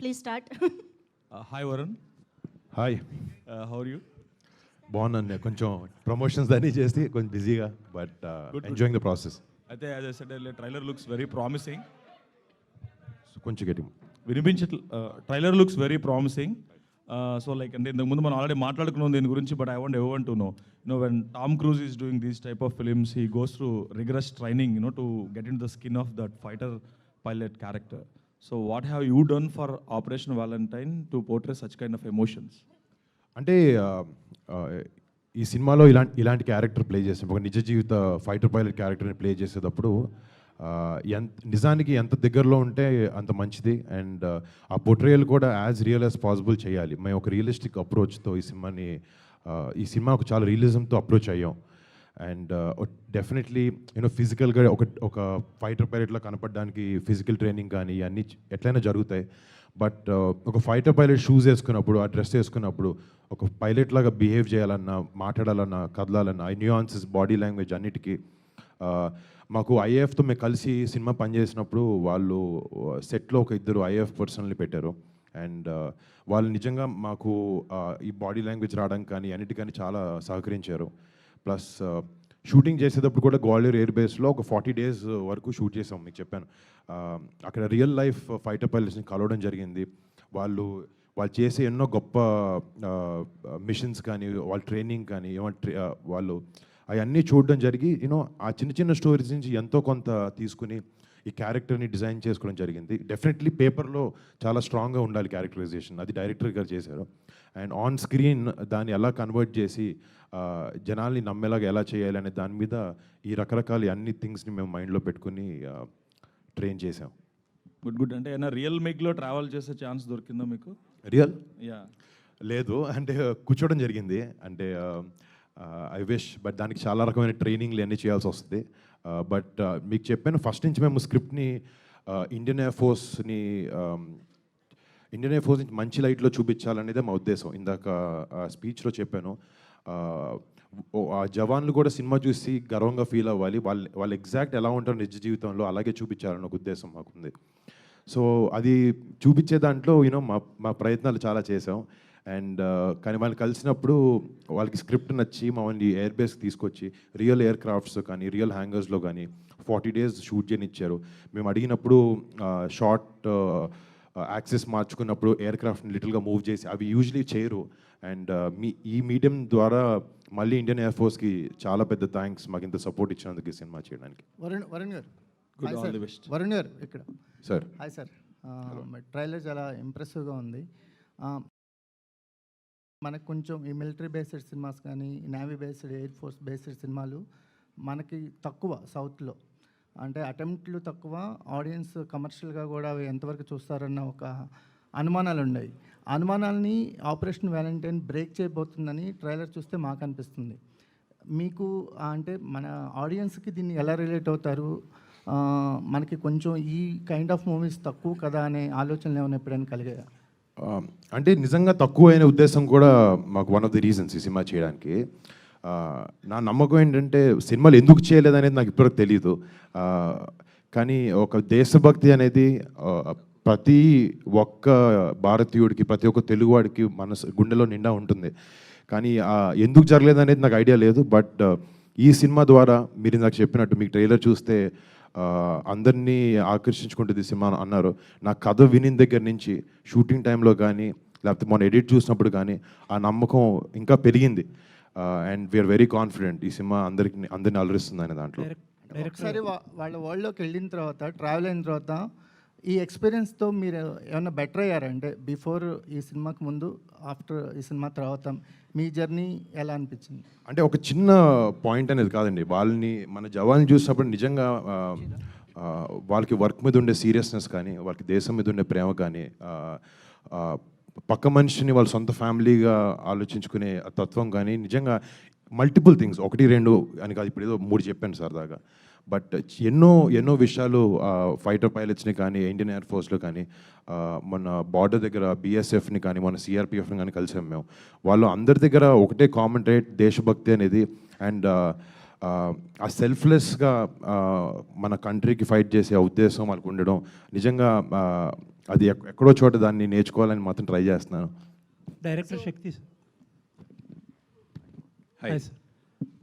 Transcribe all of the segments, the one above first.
Please start. Hi Varun. Hi How are you? బాగున్నాను. కొంచెం promotions అన్నీ చేసి కొంచెం బిజీగా బట్ ఎంజాయింగ్ ద ప్రాసెస్. అయితే as I said earlier, trailer looks very promising. కొంచెం గట్టి Trailer looks very promising. So like అంటే ఇంతకు ముందు మనం ఆల్రెడీ మాట్లాడుకున్నాం దీని గురించి, but I want ever to know, when Tom Cruise is doing these type of films, he goes through rigorous training, to get into the skin of that fighter pilot character. So what have you done for Operation Valentine to portray such kind of emotions? అంటే ఈ సినిమాలో ఇలాంటి character play చేసాం. ఒక నిజ జీవిత fighter pilot క్యారెక్టర్ని play చేసేటప్పుడు నిజానికి ఎంత దగ్గరలో ఉంటే అంత మంచిది. అండ్ ఆ పోర్ట్రేయల్ కూడా యాజ్ రియల్ యాజ్ పాసిబుల్ చేయాలి. మేము ఒక రియలిస్టిక్ అప్రోచ్తో ఈ సినిమాకు చాలా రియలిజంతో అప్రోచ్ అయ్యాం. అండ్ డెఫినెట్లీ ఫిజికల్గా ఒక ఫైటర్ పైలట్లో కనపడడానికి ఫిజికల్ ట్రైనింగ్ కానీ అన్నీ ఎట్లయినా జరుగుతాయి. బట్ ఒక ఫైటర్ పైలట్ షూస్ వేసుకున్నప్పుడు, ఆ డ్రెస్ వేసుకున్నప్పుడు, ఒక పైలట్ లాగా బిహేవ్ చేయాలన్నా, మాట్లాడాలన్నా, కదలాలన్నా, ఈ న్యూయాన్సెస్, బాడీ లాంగ్వేజ్ అన్నిటికీ మాకు ఐఏఎఫ్తో మేము కలిసి సినిమా పనిచేసినప్పుడు వాళ్ళు సెట్లో ఒక ఇద్దరు ఐఏఎఫ్ పర్సన్ని పెట్టారు. అండ్ వాళ్ళు నిజంగా మాకు ఈ బాడీ లాంగ్వేజ్ రావడానికి కానీ అన్నిటికీ చాలా సహకరించారు. ప్లస్ షూటింగ్ చేసేటప్పుడు కూడా గ్వాలియర్ ఎయిర్ బేస్లో ఒక 40 days వరకు షూట్ చేసాం. మీకు చెప్పాను, అక్కడ రియల్ లైఫ్ ఫైటర్ పైలట్స్ని కలవడం జరిగింది. వాళ్ళు చేసే ఎన్నో గొప్ప మిషన్స్ కానీ, వాళ్ళ ట్రైనింగ్ కానీ, వాళ్ళు అవన్నీ చూడడం జరిగి ఆ చిన్న చిన్న స్టోరీస్ నుంచి ఎంతో కొంత తీసుకుని ఈ క్యారెక్టర్ని డిజైన్ చేసుకోవడం జరిగింది. డెఫినెట్లీ పేపర్లో చాలా స్ట్రాంగ్గా ఉండాలి క్యారెక్టరైజేషన్, అది డైరెక్టర్ గారు చేశారు. అండ్ ఆన్ స్క్రీన్ దాన్ని ఎలా కన్వర్ట్ చేసి జనాల్ని నమ్మేలాగా ఎలా చేయాలి అనే దాని మీద ఈ రకరకాల అన్ని థింగ్స్ని మేము మైండ్లో పెట్టుకుని ట్రైన్ చేసాం. గుడ్. అంటే ఏమైనా రియల్ మేక్లో ట్రావెల్ చేసే ఛాన్స్ దొరికిందా మీకు? రియల్ యా లేదు, అంటే కూర్చోవడం జరిగింది. అంటే ఐ విష్, బట్ దానికి చాలా రకమైన ట్రైనింగ్లు అన్నీ చేయాల్సి వస్తుంది. బట్ మీకు చెప్పాను, ఫస్ట్ నుంచి మేము స్క్రిప్ట్ని ఇండియన్ ఎయిర్ ఫోర్స్ నుంచి మంచి లైట్లో చూపించాలనేదే మా ఉద్దేశం. ఇందాక స్పీచ్లో చెప్పాను, ఆ జవాన్లు కూడా సినిమా చూసి గర్వంగా ఫీల్ అవ్వాలి, వాళ్ళు ఎగ్జాక్ట్ ఎలా ఉంటారు నిజ జీవితంలో అలాగే చూపించాలన్న ఒక ఉద్దేశం మాకుంది. సో అది చూపించే దాంట్లో మా ప్రయత్నాలు చాలా చేసాం. అండ్ కానీ వాళ్ళు కలిసినప్పుడు వాళ్ళకి స్క్రిప్ట్ నచ్చి మమ్మల్ని ఎయిర్ బేస్కి తీసుకొచ్చి రియల్ ఎయిర్ క్రాఫ్ట్స్ కానీ, రియల్ హ్యాంగర్స్లో కానీ 40 days షూట్ చేయనిచ్చారు. మేము అడిగినప్పుడు షార్ట్ యాక్సెస్ మార్చుకున్నప్పుడు ఎయిర్ క్రాఫ్ట్ని లిటిల్గా మూవ్ చేసి, అవి యూజువలీ చేయరు. అండ్ ఈ మీడియం ద్వారా మళ్ళీ ఇండియన్ ఎయిర్ ఫోర్స్కి చాలా పెద్ద థ్యాంక్స్, మాకు ఇంత సపోర్ట్ ఇచ్చినందుకు ఈ సినిమా చేయడానికి. వరుణ్ గారు, good, all the best. Varun గారు ఇక్కడ. సార్ హాయ్ సార్, ట్రైలర్ చాలా ఇంప్రెసివ్గా ఉంది. మనకు కొంచెం ఈ మిలిటరీ బేస్డ్ సినిమాస్ కానీ, navy based, air force based సినిమాలు మనకి తక్కువ సౌత్లో. అంటే అటెంప్ట్లు తక్కువ, ఆడియన్స్ కమర్షియల్గా కూడా అవి ఎంతవరకు చూస్తారన్న ఒక అనుమానాలు ఉన్నాయి. అనుమానాలని ఆపరేషన్ వ్యాలంటైన్ బ్రేక్ చేయబోతుందని ట్రైలర్ చూస్తే మాకు అనిపిస్తుంది. మీకు అంటే మన ఆడియన్స్కి దీన్ని ఎలా రిలేట్ అవుతారు? మనకి కొంచెం ఈ కైండ్ ఆఫ్ మూవీస్ తక్కువ కదా అనే ఆలోచనలు ఏమైనా ఎప్పుడైనా కలిగాయా? అంటే నిజంగా తక్కువ అయిన ఉద్దేశం కూడా మాకు వన్ ఆఫ్ ది రీజన్స్ ఈ సినిమా చేయడానికి. నా నమ్మకం ఏంటంటే సినిమాలు ఎందుకు చేయలేదనేది నాకు ఇప్పటివరకు తెలియదు. కానీ ఒక దేశభక్తి అనేది ప్రతి ఒక్క భారతీయుడికి, ప్రతి ఒక్క తెలుగువాడికి గుండెలో నిండా ఉంటుంది. కానీ ఎందుకు జరగలేదు అనేది నాకు ఐడియా లేదు. బట్ ఈ సినిమా ద్వారా మీరు నాకు చెప్పినట్టు మీకు ట్రైలర్ చూస్తే అందరినీ ఆకర్షించుకుంటుంది సినిమా అన్నారు. నా కథ వినిన దగ్గర నుంచి షూటింగ్ టైంలో కానీ, లేకపోతే మొన్న ఎడిట్ చూసినప్పుడు కానీ ఆ నమ్మకం ఇంకా పెరిగింది. అండ్ వీఆర్ వెరీ కాన్ఫిడెంట్ ఈ సినిమా అందరిని అలరిస్తుంది అనే దాంట్లో. ఒకసారి వాళ్ళ వరల్డ్లోకి వెళ్ళిన తర్వాత, ట్రావెల్ అయిన తర్వాత ఈ ఎక్స్పీరియన్స్తో మీరు ఏమైనా బెటర్ అయ్యారంటే బిఫోర్ ఈ సినిమాకి ముందు, ఆఫ్టర్ ఈ సినిమా తర్వాత మీ జర్నీ ఎలా అనిపించింది? అంటే ఒక చిన్న పాయింట్ అనేది కాదండి, మన జవాన్ని చూసినప్పుడు నిజంగా వాళ్ళకి వర్క్ మీద ఉండే సీరియస్నెస్ కానీ, వాళ్ళకి దేశం మీద ఉండే ప్రేమ కానీ, పక్క మనిషిని వాళ్ళ సొంత ఫ్యామిలీగా ఆలోచించుకునే తత్వం కానీ, నిజంగా మల్టిపుల్ థింగ్స్, 1, 2 అని కాదు, ఇప్పుడు ఏదో 3 చెప్పాను సరదాగా. బట్ ఎన్నో విషయాలు ఫైటర్ పైలట్స్ని కానీ, ఇండియన్ ఎయిర్ ఫోర్స్లో కానీ, మన బార్డర్ దగ్గర బిఎస్ఎఫ్ని కానీ, మన సిఆర్పిఎఫ్ని కానీ కలిసాం మేము. వాళ్ళు అందరి దగ్గర ఒకటే కామన్ ట్రైట్ దేశభక్తి అనేది. అండ్ ఆ సెల్ఫ్లెస్గా మన కంట్రీకి ఫైట్ చేసే ఉద్దేశం వాళ్ళకు ఉండడం నిజంగా అది ఎక్కడో చోట దాన్ని నేర్చుకోవాలని మాత్రం ట్రై చేస్తున్నాను. Director Shakti, sir. Hi. Hi, sir.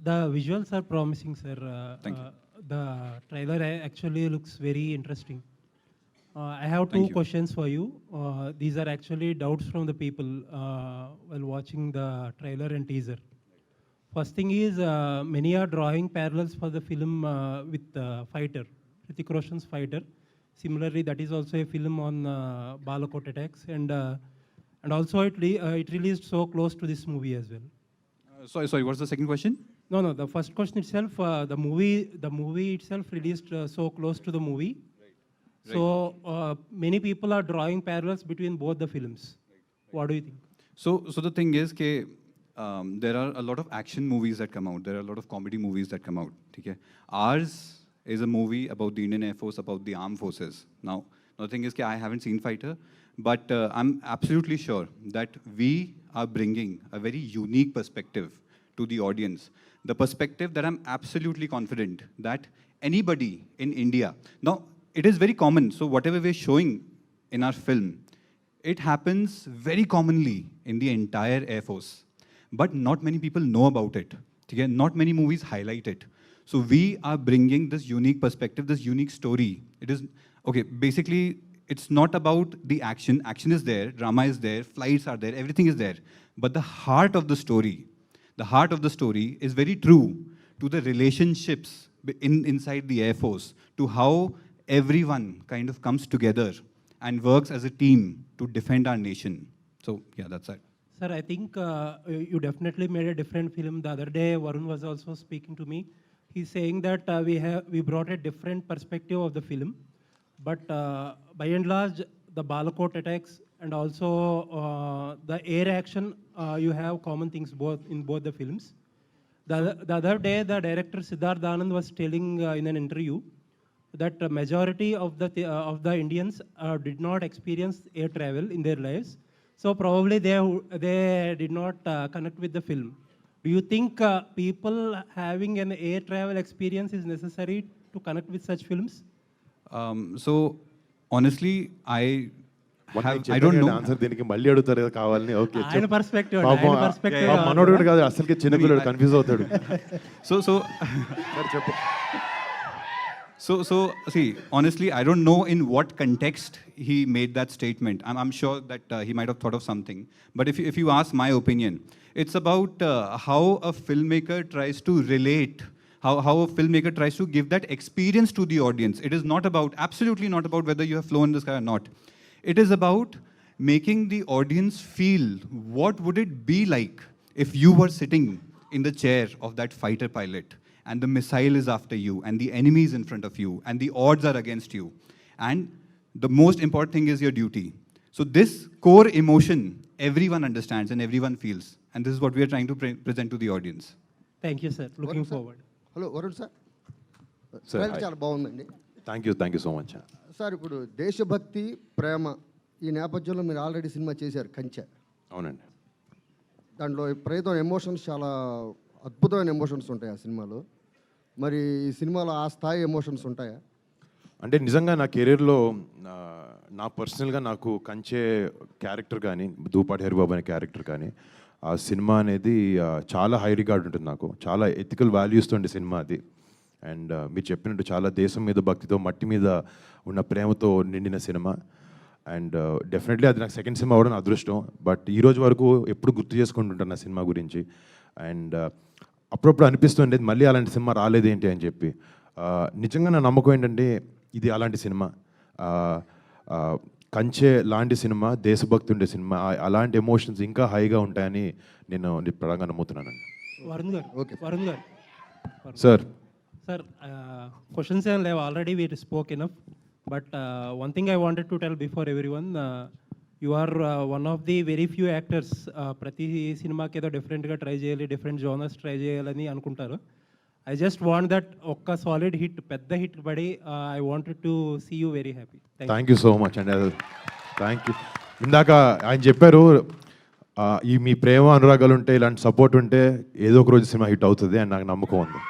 The visuals are promising, sir. Thank you. The trailer actually looks very interesting. I have two Thank you. questions for you. These are actually doubts from the people while watching the trailer and teaser. First thing is, many are drawing parallels for the film with Fighter, Hrithik Roshan's Fighter. Similarly, that is also a film on Balakot attacks, and also it released so close to this movie as well. Sorry, what's the second question? No, the first question itself, the movie itself released so close to the movie. So many people are drawing parallels between both the films. What do you think? So the thing is, there are a lot of action movies that come out. There are a lot of comedy movies that come out. Okay? Ours is a movie about the Indian Air Force, about the armed forces. Now, the thing is, I haven't seen Fighter, but I'm absolutely sure that we are bringing a very unique perspective to the audience. The perspective that I'm absolutely confident that anybody in India, now it is very common, so whatever we're showing in our film, it happens very commonly in the entire Air Force. But not many people know about it. Okay? Not many movies highlight it. So we are bringing this unique perspective, this unique story. It is, okay, basically, it's not about the action. Action is there, drama is there, flights are there, everything is there. But the heart of the story is very true to the relationships inside the Air Force, to how everyone kind of comes together and works as a team to defend our nation. So, yeah, that's it. Sir, I think you definitely made a different film. The other day, Varun was also speaking to me. He's saying that we brought a different perspective of the film. But by and large, the Balakot attacks and also the air action, you have common things in both the films. The other day, the director Siddharth Anand was telling in an interview that the majority of the Indians did not experience air travel in their lives. So probably they did not connect with the film. Do you think people having an air travel experience is necessary to connect with such films? So, honestly, I don't know. Answer దీనికి మళ్ళీ అడుగుతారు కదా కావాలని. Okay, ఆయన perspective, పాపం ఆయన perspective. పాపం మనోడు కూడా కాదు, అసలుకి చిన్నపిల్లడు కన్ఫ్యూజ్ అవుతాడు. So, చెప్పు. So, see, honestly, I don't know in what context he made that statement. I'm sure that he might have thought of something. But if you ask my opinion, it's about how a filmmaker tries to relate, how a filmmaker tries to give that experience to the audience. It is not about, absolutely not about whether you have flown in the sky or not. It is about making the audience feel what would it be like if you were sitting in the chair of that fighter pilot, and the missile is after you, and the enemy is in front of you, and the odds are against you. And the most important thing is your duty. So this core emotion, everyone understands and everyone feels. And this is what we are trying to present to the audience. Thank you, sir. Looking forward. Hello Varun sir, Sir, trailer hi. చాలా బాగుందండి thank you so much. Sir. ఇప్పుడు దేశభక్తి, ప్రేమ ఈ నేపథ్యంలో మీరు already cinema చేశారు కంచె. అవునండి. దాంట్లో ప్రయత్నం ఎమోషన్స్ చాలా అద్భుతమైన ఎమోషన్స్ ఉంటాయి ఆ సినిమాలో. మరి ఈ సినిమాలో ఆ స్థాయి ఎమోషన్స్ ఉంటాయా? అంటే నిజంగా నా కెరీర్లో నా పర్సనల్గా నాకు కంచే క్యారెక్టర్ కానీ, దూపాటి హరిబాబు అనే క్యారెక్టర్ కానీ, ఆ సినిమా అనేది చాలా హై రికార్డ్ ఉంటుంది. నాకు చాలా ఎథికల్ వాల్యూస్తో ఉండే సినిమా అది. అండ్ మీరు చెప్పినట్టు చాలా దేశం మీద భక్తితో, మట్టి మీద ఉన్న ప్రేమతో నిండిన సినిమా. అండ్ డెఫినెట్లీ అది నాకు సెకండ్ సినిమా అవ్వడం అదృష్టం. బట్ ఈ రోజు వరకు ఎప్పుడు గుర్తు చేసుకుంటుంటాను నా సినిమా గురించి. అండ్ అప్పుడప్పుడు అనిపిస్తుండేది మళ్ళీ అలాంటి సినిమా రాలేదేంటి అని చెప్పి. నిజంగా నా నమ్మకం ఏంటంటే ఇది అలాంటి సినిమా. కంచె లాంటి సినిమా, దేశభక్తి ఉండే సినిమా, అలాంటి ఎమోషన్స్ ఇంకా హైగా ఉంటాయని నేను ప్రధానంగా నమ్ముతున్నానండి. Varun garu. Okay. Varun garu. Sir, Sir, questions and have already we spoke enough. But one thing I wanted to tell before everyone, you are one of the very few actors. ప్రతి సినిమాకి ఏదో డిఫరెంట్గా try చేయాలి, different genres try చేయాలని అనుకుంటారు. I just want that ఒక్క solid hit, పెద్ద hit పడి I wanted to see you very happy. Thank you so much అండి. Thank you. ఇందాక ఆయన చెప్పారు ఈ మీ ప్రేమ అనురాగాలు ఉంటే, ఇలాంటి సపోర్ట్ ఉంటే ఏదో ఒక రోజు సినిమా హిట్ అవుతుంది అని నాకు నమ్మకం ఉంది.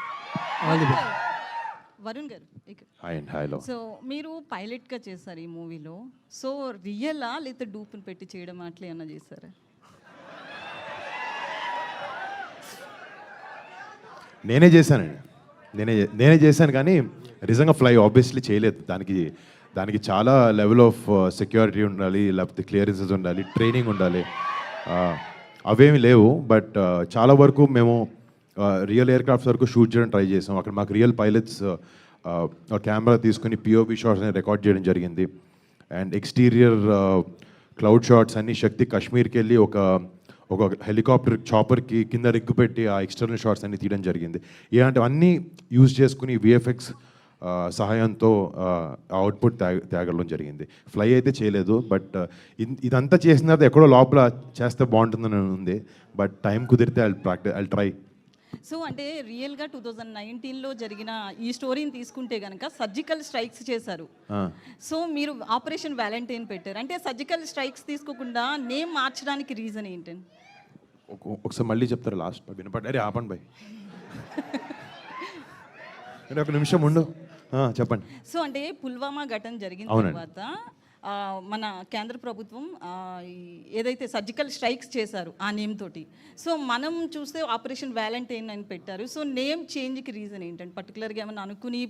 All the best. వరుణ్ గారు హాయ్ అండ్ హాయ్లో సో మీరు పైలట్గా చేశారు ఈ మూవీలో. సో రియలా లేకపోతే డూప్ని పెట్టి చేయడం అట్లా ఏమన్నా చేశారా? నేనే చేశానండి. నేనే చేశాను కానీ నిజంగా ఫ్లై ఆబ్వియస్లీ చేయలేదు. దానికి చాలా లెవెల్ ఆఫ్ సెక్యూరిటీ ఉండాలి, లేకపోతే క్లియరెన్సెస్ ఉండాలి, ట్రైనింగ్ ఉండాలి. అవేమి లేవు. బట్ చాలా వరకు మేము రియల్ ఎయిర్ క్రాఫ్ట్స్ వరకు షూట్ చేయడం ట్రై చేసాం. అక్కడ మాకు రియల్ పైలట్స్ కెమెరా తీసుకుని పిఓవి షాట్స్ అని రికార్డ్ చేయడం జరిగింది. అండ్ ఎక్స్టీరియర్ క్లౌడ్ షాట్స్ అన్ని శక్తి కాశ్మీర్కి వెళ్ళి ఒక హెలికాప్టర్ చాపర్కి కింద రిగ్గు పెట్టి ఆ ఎక్స్టర్నల్ షాట్స్ అన్ని తీయడం జరిగింది. ఇలాంటివన్నీ యూజ్ చేసుకుని విఎఫ్ఎక్స్ సహాయంతో అవుట్పుట్ తేగడం జరిగింది. ఫ్లై అయితే చేయలేదు. బట్ ఇదంతా చేసిన తర్వాత ఎక్కడో లోపల చేస్తే బాగుంటుందని ఉంది. బట్ టైం కుదిరితే ఐ ట్రై. సో అంటే రియల్గా 2019లో జరిగిన ఈ స్టోరీని తీసుకుంటే కనుక సర్జికల్ స్ట్రైక్స్ చేశారు. సో మీరు ఆపరేషన్ వ్యాలంటైన్ పెట్టారు. అంటే సర్జికల్ స్ట్రైక్స్ తీసుకోకుండా నేమ్ మార్చడానికి రీజన్ ఏంటండి? ఒకసారి మళ్ళీ చెప్తారు లాస్ట్ వినపడ్డారే ఆపండి బాయ్. ఒక నిమిషం ఉండు, చెప్పండి. సో అంటే పుల్వామా ఘటన జరిగిన తర్వాత మన కేంద్ర ప్రభుత్వం ఏదైతే సర్జికల్ స్ట్రైక్స్ చేశారు ఆ నేమ్ తోటి, సో మనం చూస్తే ఆపరేషన్ వ్యాలంటైన్ అని పెట్టారు. సో నేమ్ చేంజ్కి రీజన్ ఏంటంటే పర్టికులర్గా ఏమైనా అనుకుని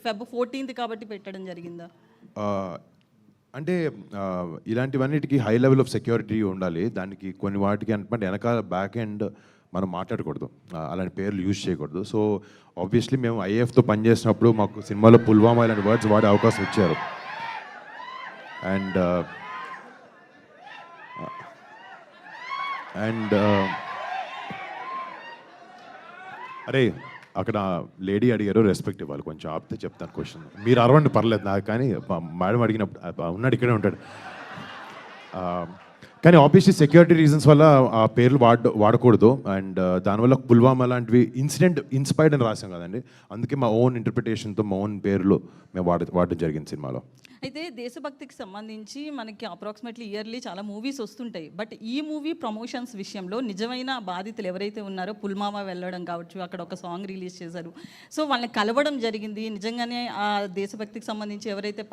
ఫెబ్ 14th కాబట్టి పెట్టడం జరిగిందా? అంటే ఇలాంటివన్నిటికీ హై లెవెల్ ఆఫ్ సెక్యూరిటీ ఉండాలి. దానికి కొన్ని వాటికి అంటే వెనకాల బ్యాక్ ఎండ్ మనం మాట్లాడకూడదు, అలాంటి పేర్లు యూజ్ చేయకూడదు. సో ఆబ్వియస్లీ మేము ఐఏఎఫ్తో పనిచేసినప్పుడు మాకు సినిమాలో పుల్వామా ఇలాంటి వర్డ్స్ వాడే అవకాశం ఇచ్చారు. అండ్ అరే అక్కడ లేడీ అడిగారు, రెస్పెక్ట్ ఇవ్వాలి, కొంచెం ఆపితే చెప్తాను క్వశ్చన్. మీరు అరవండి పర్లేదు నాకు, కానీ మేడం అడిగినప్పుడు ఉన్నాడు ఇక్కడే ఉంటాడు. కానీ ఆబ్వియస్లీ సెక్యూరిటీ రీజన్స్ వల్ల ఆ పేర్లు వాడకూడదు. అండ్ దానివల్ల పుల్వామా లాంటివి ఇన్సిడెంట్ ఇన్స్పైర్డ్ అని రాసాం కదండి, అందుకే మా ఓన్ ఇంటర్ప్రిటేషన్తో మా ఓన్ పేర్లు మేము వాడడం జరిగింది సినిమాలో. అయితే దేశభక్తికి సంబంధించి మనకి అప్రాక్సిమేట్లీ ఇయర్లీ చాలా మూవీస్ వస్తుంటాయి. బట్ ఈ మూవీ ప్రమోషన్స్ విషయంలో నిజమైన బాధితులు ఎవరైతే ఉన్నారో పుల్వామా వెళ్ళడం కావచ్చు, అక్కడ ఒక సాంగ్ రిలీజ్ చేశారు, సో వాళ్ళని కలవడం జరిగింది. నిజంగానే ఆ దేశభక్తికి సంబంధించి ఎవరైతే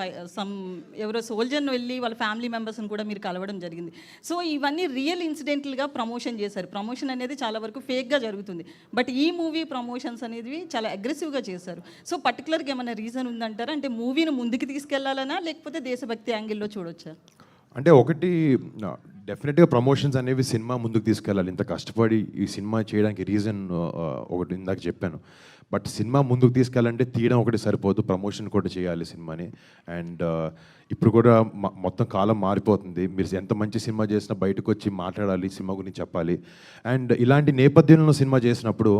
ఎవరో సోల్జర్ని వెళ్ళి వాళ్ళ ఫ్యామిలీ మెంబర్స్ని కూడా మీరు కలవడం జరిగింది. సో ఇవన్నీ రియల్ ఇన్సిడెంట్లుగా ప్రమోషన్ చేశారు. ప్రమోషన్ అనేది చాలా వరకు ఫేక్గా జరుగుతుంది. బట్ ఈ మూవీ ప్రమోషన్స్ అనేది చాలా అగ్రెసివ్గా చేశారు. సో పర్టికులర్గా ఏమైనా రీజన్ ఉందంటారా? అంటే మూవీని ముందుకు తీసుకెళ్లాలనా లేకపోతే దేశభక్తి యాంగిల్లో చూడొచ్చా? అంటే ఒకటి డెఫినెట్గా ప్రమోషన్స్ అనేవి సినిమా ముందుకు తీసుకెళ్ళాలి. ఇంత కష్టపడి ఈ సినిమా చేయడానికి రీజన్ ఒకటి ఇందాక చెప్పాను. బట్ సినిమా ముందుకు తీసుకెళ్ళాలంటే తీయడం ఒకటి సరిపోదు, ప్రమోషన్ కూడా చేయాలి సినిమాని. అండ్ ఇప్పుడు కూడా మొత్తం కాలం మారిపోతుంది. మీరు ఎంత మంచి సినిమా చేసినా బయటకు వచ్చి మాట్లాడాలి, సినిమా గురించి చెప్పాలి. అండ్ ఇలాంటి నేపథ్యంలో సినిమా చేసినప్పుడు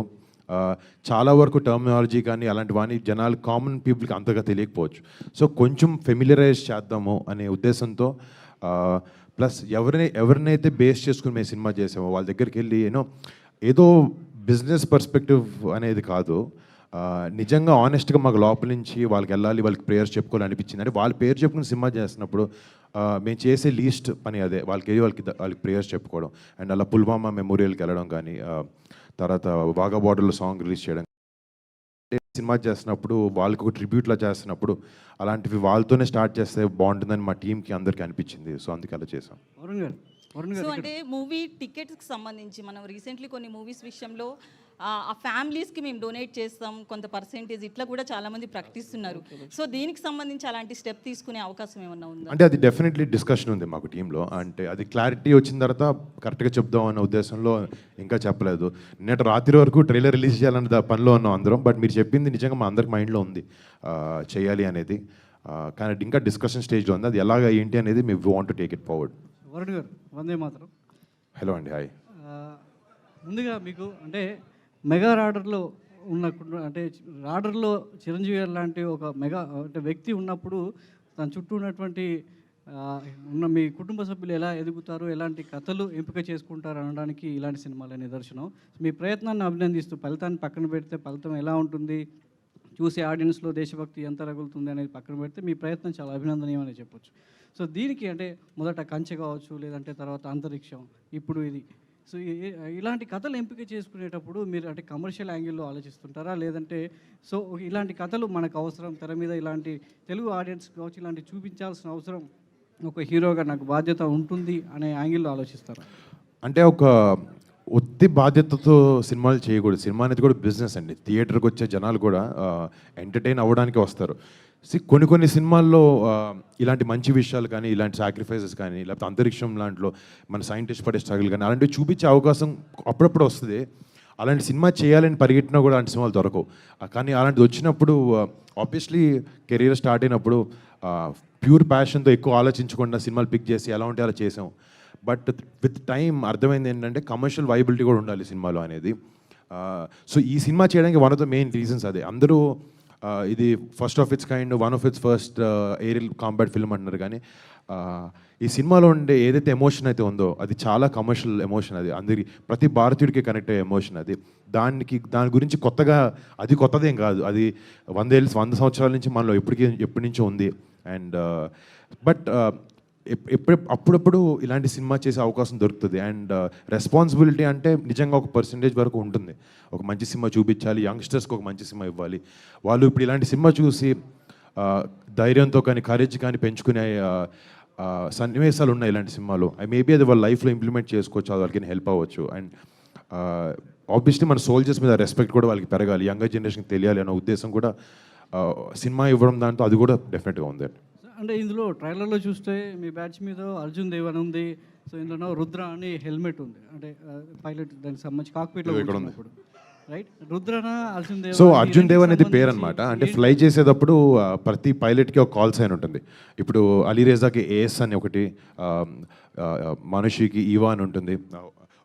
చాలా వరకు టర్మినాలజీ కానీ అలాంటివన్నీ జనాలు కామన్ పీపుల్కి అంతగా తెలియకపోవచ్చు. సో కొంచెం ఫెమిలియరైజ్ చేద్దాము అనే ఉద్దేశంతో ప్లస్ ఎవరినైతే బేస్ చేసుకుని మేము సినిమా చేసామో వాళ్ళ దగ్గరికి వెళ్ళి ఏదో బిజినెస్ పర్స్పెక్టివ్ అనేది కాదు, నిజంగా ఆనెస్ట్గా మాకు లోపల నుంచి వాళ్ళకి వెళ్ళాలి, వాళ్ళకి ప్రేయర్స్ చెప్పుకోవాలి అనిపించింది. అంటే వాళ్ళ పేరు చెప్పుకుని సినిమా చేస్తున్నప్పుడు మేము చేసే లీస్ట్ పని అదే, వాళ్ళకి ప్రేయర్స్ చెప్పుకోవడం. అండ్ అలా పుల్వామా మెమోరియల్కి వెళ్ళడం కానీ, తర్వాత వాఘా బార్డర్లో సాంగ్ రిలీజ్ చేయడం, సినిమా చేస్తున్నప్పుడు వాళ్ళకి ఒక ట్రిబ్యూట్లా చేస్తున్నప్పుడు అలాంటివి వాళ్ళతోనే స్టార్ట్ చేస్తే బాగుంటుందని మా టీంకి అందరికీ అనిపించింది. సో అందుకే అలా చేసాం. సో అంటే మూవీ టికెట్స్కి సంబంధించి మనం రీసెంట్లీ కొన్ని మూవీస్ విషయంలో ఆ ఫ్యామిలీస్కి మేము డొనేట్ చేస్తాం కొంత పర్సెంటేజ్, ఇట్లా కూడా చాలామంది ప్రకటిస్తున్నారు. సో దీనికి సంబంధించి అలాంటి స్టెప్ తీసుకునే అవకాశం ఏమన్నా ఉందా? అంటే అది డెఫినెట్లీ డిస్కషన్ ఉంది మాకు టీంలో. అంటే అది క్లారిటీ వచ్చిన తర్వాత కరెక్ట్గా చెప్దాం అన్న ఉద్దేశంలో ఇంకా చెప్పలేదు. నిన్నటి రాత్రి వరకు ట్రైలర్ రిలీజ్ చేయాలన్న పనిలో ఉన్నాం అందరం. బట్ మీరు చెప్పింది నిజంగా మా అందరికి మైండ్లో ఉంది చేయాలి అనేది. కానీ ఇంకా డిస్కషన్ స్టేజ్లో ఉంది. అది ఎలాగ ఏంటి అనేది me want to take it forward. Varun గారు, వందే మాత్రం. హలో అండి, హాయ్. ముందుగా మీకు అంటే మెగా రాడర్లో అంటే రాడర్లో చిరంజీవి గారు లాంటి ఒక మెగా అంటే వ్యక్తి ఉన్నప్పుడు తన చుట్టూ ఉన్నటువంటి మీ కుటుంబ సభ్యులు ఎలా ఎదుగుతారు, ఎలాంటి కథలు ఎంపిక చేసుకుంటారు అనడానికి ఇలాంటి సినిమాలే నిదర్శనం. మీ ప్రయత్నాన్ని అభినందిస్తూ ఫలితాన్ని పక్కన పెడితే ఫలితం ఎలా ఉంటుంది, చూసే ఆడియన్స్లో దేశభక్తి ఎంత రగులుతుంది అనేది పక్కన పెడితే మీ ప్రయత్నం చాలా అభినందనీయమని చెప్పొచ్చు. సో దీనికి అంటే మొదట కంచె కావచ్చు, లేదంటే తర్వాత అంతరిక్షం, ఇప్పుడు ఇది. సో ఇలాంటి కథలు ఎంపిక చేసుకునేటప్పుడు మీరు అంటే కమర్షియల్ యాంగిల్లో ఆలోచిస్తుంటారా, లేదంటే సో ఇలాంటి కథలు మనకు అవసరం, తెర మీద ఇలాంటి తెలుగు ఆడియన్స్ కావచ్చు ఇలాంటి చూపించాల్సిన అవసరం ఒక హీరోగా నాకు బాధ్యత ఉంటుంది అనే యాంగిల్లో ఆలోచిస్తారా? అంటే ఒక ఒత్తి బాధ్యతతో సినిమాలు చేయకూడదు. సినిమా అనేది కూడా బిజినెస్ అండి. థియేటర్కి వచ్చే జనాలు కూడా ఎంటర్టైన్ అవ్వడానికి వస్తారు. కొన్ని సినిమాల్లో ఇలాంటి మంచి విషయాలు కానీ, ఇలాంటి సాక్రిఫైసెస్ కానీ, లేకపోతే అంతరిక్షం లాంటిలో మన సైంటిస్ట్ పడే స్ట్రగుల్ కానీ అలాంటివి చూపించే అవకాశం అప్పుడప్పుడు వస్తుంది. అలాంటి సినిమా చేయాలని పరిగెట్టినా కూడా అలాంటి సినిమాలు దొరకవు. కానీ అలాంటిది వచ్చినప్పుడు ఆబ్వియస్లీ కెరీర్ స్టార్ట్ అయినప్పుడు ప్యూర్ ప్యాషన్తో ఎక్కువ ఆలోచించకుండా సినిమాలు పిక్ చేసి ఎలా ఉంటే అలా చేసాం. బట్ విత్ టైం అర్థమైంది ఏంటంటే కమర్షియల్ వైబిలిటీ కూడా ఉండాలి సినిమాలో అనేది. సో ఈ సినిమా చేయడానికి one of the main reasons అదే. అందరూ ఇది first of its kind, one of its first aerial combat film అంటున్నారు, కానీ ఈ సినిమాలో ఉండే ఏదైతే ఎమోషన్ అయితే ఉందో అది చాలా కమర్షియల్ ఎమోషన్. అది అందరి ప్రతి భారతీయుడికి కనెక్ట్ అయ్యే ఎమోషన్ అది. దాని గురించి కొత్తదేం కాదు. అది 100 సంవత్సరాల నుంచి మనలో ఎప్పటి నుంచో ఉంది. అండ్ బట్ అప్పుడప్పుడు ఇలాంటి సినిమా చేసే అవకాశం దొరుకుతుంది. అండ్ రెస్పాన్సిబిలిటీ అంటే నిజంగా ఒక పర్సంటేజ్ వరకు ఉంటుంది. ఒక మంచి సినిమా చూపించాలి, యంగ్స్టర్స్కి ఒక మంచి సినిమా ఇవ్వాలి. వాళ్ళు ఇప్పుడు ఇలాంటి సినిమా చూసి ధైర్యంతో కానీ కరేజ్ కానీ పెంచుకునే సన్నివేశాలు ఉన్నాయి ఇలాంటి సినిమాలో. మేబీ అది వాళ్ళ లైఫ్లో ఇంప్లిమెంట్ చేసుకోవచ్చు, అది వాళ్ళకి హెల్ప్ అవ్వచ్చు. అండ్ ఆబ్వియస్లీ మన సోల్జర్స్ మీద రెస్పెక్ట్ కూడా వాళ్ళకి పెరగాలి, యంగర్ జనరేషన్కి తెలియాలి అనే ఉద్దేశం కూడా సినిమా ఇవ్వడం దాంతో అది కూడా డెఫినెట్గా ఉంది. అంటే ఇందులో ట్రైలర్లో చూస్తే మీ బ్యాచ్ మీద అర్జున్ దేవ్ అని ఉంది, సో ఇందులో రుద్ర అని హెల్మెట్ ఉంది, అంటే పైలట్ దానికి సంబంధించి కాక్పిట్లో కూర్చున్నప్పుడు, రైట్? రుద్రనా అర్జున్ దేవ్? సో అర్జున్ దేవ్ అనేది పేరు అనమాట. అంటే ఫ్లై చేసేటప్పుడు ప్రతి పైలట్కి ఒక కాల్ సైన్ ఉంటుంది. ఇప్పుడు అలీరేజాకి ఏఎస్ అని ఒకటి, మనుషికి ఈవా అని ఉంటుంది,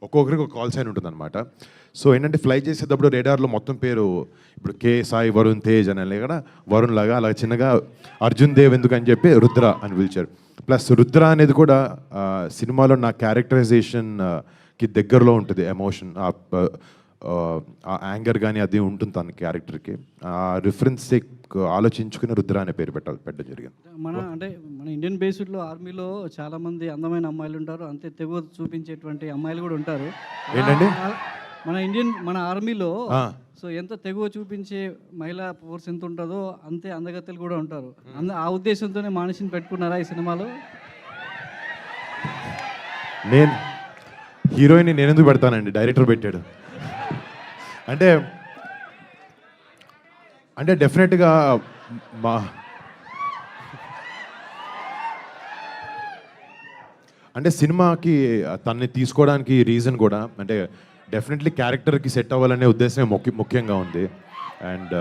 ఒక్కొక్కరికి ఒక కాల్ సైన్ ఉంటుంది అనమాట. సో ఏంటంటే ఫ్లై చేసేటప్పుడు రేడార్లో మొత్తం పేరు ఇప్పుడు కే సాయి వరుణ్ తేజ్ అని కదా, వరుణ్ లాగా అలా చిన్నగా అర్జున్ దేవ్ ఎందుకు అని చెప్పి రుద్ర అని పిలిచారు. ప్లస్ రుద్ర అనేది కూడా సినిమాలో నా క్యారెక్టరైజేషన్కి దగ్గరలో ఉంటుంది. ఎమోషన్, ఆ యాంగర్ కానీ అది ఉంటుంది తన క్యారెక్టర్కి. ఆ రిఫరెన్స్ ఆలోచించుకుని రుద్ర అనే పేరు పెట్టడం జరిగింది. మన ఇండియన్ బేస్డ్లో ఆర్మీలో చాలామంది అందమైన అమ్మాయిలు ఉంటారు, అంతే తెగువ చూపించేటువంటి అమ్మాయిలు కూడా ఉంటారు. ఏంటండి? మన ఆర్మీలో సో ఎంత తెగువ చూపించే మహిళా ఫోర్స్ ఎంత ఉంటుందో అంతే అందగత్తెలు కూడా ఉంటారు. ఆ ఉద్దేశంతోనే మనిషిని పెట్టుకున్నారా ఈ సినిమాలో? నేను హీరోయిన్ నేను ఎందుకు పెడతానండి, డైరెక్టర్ పెట్టాడు. అంటే డెఫినెట్గా అంటే సినిమాకి తనని తీసుకోవడానికి రీజన్ కూడా అంటే డెఫినెట్లీ క్యారెక్టర్కి సెట్ అవ్వాలనే ఉద్దేశమే ముఖ్యంగా ఉంది. అండ్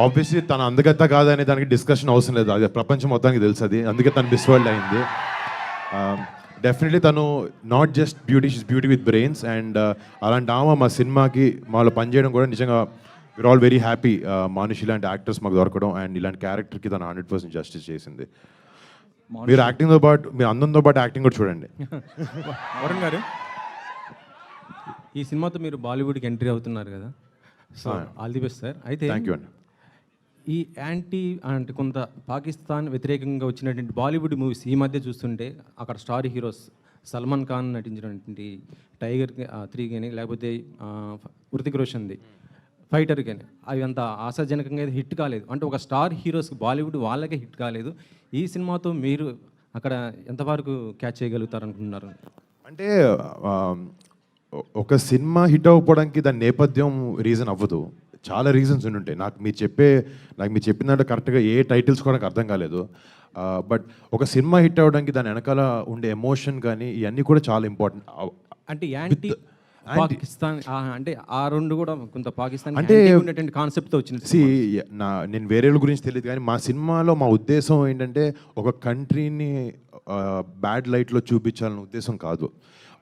ఆబ్వియస్లీ తన అందగత్త కాదనే దానికి డిస్కషన్ అవసరం లేదు, అది ప్రపంచం మొత్తానికి తెలుసు. అది అందుకే తను మిస్ వరల్డ్ అయింది. డెఫినెట్లీ తను not just beauty, she's beauty with brains. And అలాంటి ఆమె మా సినిమాకి మాలో పనిచేయడం కూడా నిజంగా we are all very happy. Manush ఇలాంటి యాక్టర్స్ మాకు దొరకడం అండ్ ఇలాంటి క్యారెక్టర్కి తను 100% జస్టిస్ చేసింది. మీరు యాక్టింగ్తో పాటు, మీరు అందంతో పాటు యాక్టింగ్ కూడా చూడండి. వరుణ్ గారు, ఈ సినిమాతో మీరు బాలీవుడ్కి ఎంట్రీ అవుతున్నారు కదా, so all the best sir. అయితే థ్యాంక్ యూ అండి. ఈ అంటే కొంత పాకిస్తాన్ వ్యతిరేకంగా వచ్చినటువంటి బాలీవుడ్ మూవీస్ ఈ మధ్య చూస్తుంటే అక్కడ స్టార్ హీరోస్ సల్మాన్ ఖాన్ నటించినటువంటి టైగర్ 3 కానీ, లేకపోతే హృతిక్ రోషన్ది ఫైటర్ కానీ, అవి అంత ఆశాజనకంగా హిట్ కాలేదు. అంటే ఒక స్టార్ హీరోస్కి బాలీవుడ్ వాళ్ళకే హిట్ కాలేదు. ఈ సినిమాతో మీరు అక్కడ ఎంతవరకు క్యాచ్ చేయగలుగుతారు అనుకుంటున్నారు? అంటే ఒక సినిమా హిట్ అవ్వడానికి దాని నేపథ్యం రీజన్ అవ్వదు, చాలా రీజన్స్ ఉంటాయి. నాకు మీరు చెప్పినట్టు కరెక్ట్గా ఏ టైటిల్స్ కూడా నాకు అర్థం కాలేదు. బట్ ఒక సినిమా హిట్ అవ్వడానికి దాని వెనకాల ఉండే ఎమోషన్ కానీ ఇవన్నీ కూడా చాలా ఇంపార్టెంట్. అంటే యాంటీ పాకిస్తాన్ అంటే ఆ రెండు కూడా కొంత పాకిస్తాన్ అంటే ఉండేటువంటి కాన్సెప్ట్తో వచ్చింది. నేను వేరే గురించి తెలియదు, కానీ మా సినిమాలో మా ఉద్దేశం ఏంటంటే ఒక కంట్రీని బ్యాడ్ లైట్లో చూపించాలనే ఉద్దేశం కాదు.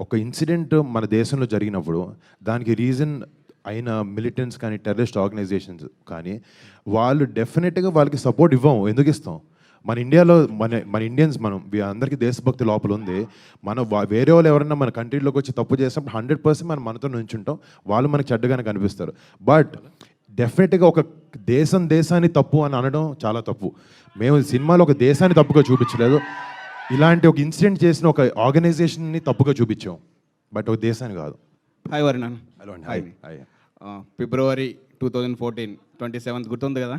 ఒక ఇన్సిడెంట్ మన దేశంలో జరిగినప్పుడు దానికి రీజన్ అయిన మిలిటెంట్స్ కానీ, టెర్రరిస్ట్ ఆర్గనైజేషన్స్ కానీ, వాళ్ళు డెఫినెట్గా వాళ్ళకి సపోర్ట్ ఇవ్వం. ఎందుకు ఇస్తాం? మన ఇండియాలో మన ఇండియన్స్ అందరికీ దేశభక్తి లోపల ఉంది. వేరే వాళ్ళు ఎవరైనా మన కంట్రీలోకి వచ్చి తప్పు చేసినప్పుడు 100% మనం మనతో నుంచుంటాం, వాళ్ళు మనకు చెడ్డగానే కనిపిస్తారు. బట్ డెఫినెట్గా ఒక దేశాన్ని తప్పు అని అనడం చాలా తప్పు. మేము సినిమాలో ఒక దేశాన్ని తప్పుగా చూపించలేదు, ఇలాంటి ఒక ఇన్సిడెంట్ చేసిన ఒక ఆర్గనైజేషన్ని తప్పుగా చూపించాం. బట్ ఒక దేశాన్ని కాదు. హాయ్ వరుణ్. హలో అండి. హాయ్. హాయ్. ఫిబ్రవరి 2014 27th గుర్తుంది కదా?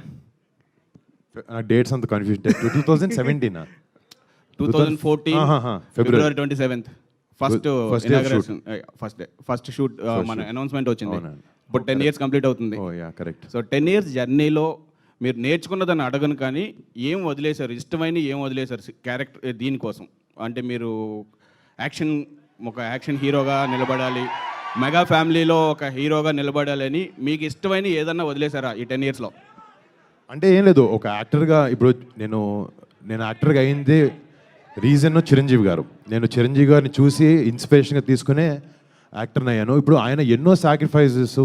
డేట్స్ అంత confuse. 2017 2014 February 27th first First day of inauguration, first shoot మన అనౌన్స్మెంట్ వచ్చింది. ఇప్పుడు 10 years కంప్లీట్ అవుతుంది. ఓ యా కరెక్ట్. సో 10 years జర్నీలో మీరు నేర్చుకున్నదాన్ని అడగను, కానీ ఏం వదిలేశారు, ఇష్టమైన ఏం వదిలేశారు క్యారెక్టర్ దీనికోసం? అంటే మీరు ఒక యాక్షన్ హీరోగా నిలబడాలి, మెగా ఫ్యామిలీలో ఒక హీరోగా నిలబడాలి అని మీకు ఇష్టమైన ఏదన్నా వదిలేశారా ఈ 10 yearsలో? అంటే ఏం లేదు, ఒక యాక్టర్గా ఇప్పుడు నేను యాక్టర్గా అయింది రీజన్ చిరంజీవి గారు. నేను చిరంజీవి గారిని చూసి ఇన్స్పిరేషన్గా తీసుకునే యాక్టర్ని అయ్యాను. ఇప్పుడు ఆయన ఎన్నో సాక్రిఫైజెస్,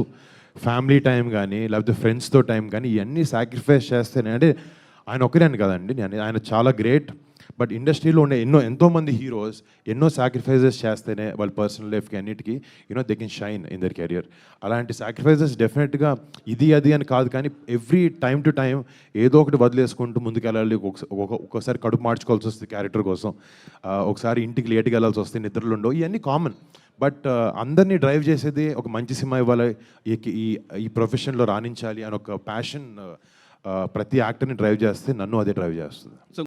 ఫ్యామిలీ టైం కానీ లేకపోతే ఫ్రెండ్స్తో టైం కానీ ఇవన్నీ సాక్రిఫైస్ చేస్తేనే, అంటే ఆయన ఒక్కరే కదండి, ఆయన చాలా గ్రేట్. బట్ ఇండస్ట్రీలో ఉండే ఎంతోమంది హీరోస్ ఎన్నో సాక్రిఫైజెస్ చేస్తేనే వాళ్ళ పర్సనల్ లైఫ్కి అన్నిటికీ they can shine in their career. అలాంటి సాక్రిఫైజెస్ డెఫినెట్గా ఇది అది అని కాదు, కానీ ఎవ్రీ టైం టు టైం ఏదో ఒకటి వదిలేసుకుంటూ ముందుకెళ్ళాలి. ఒక్కోసారి కడుపు మార్చుకోవాల్సి వస్తుంది క్యారెక్టర్ కోసం, ఒకసారి ఇంటికి లేట్గా వెళ్ళాల్సి వస్తే, నిద్రలు ఉండవు, ఇవన్నీ కామన్. బట్ అందరినీ డ్రైవ్ చేసేది ఒక మంచి సినిమా ఇవ్వాలి, ఈ ప్రొఫెషన్లో రాణించాలి అని ఒక ప్యాషన్ ప్రతి యాక్టర్ని డ్రైవ్ చేస్తే నన్ను అదే డ్రైవ్ చేస్తుంది. సో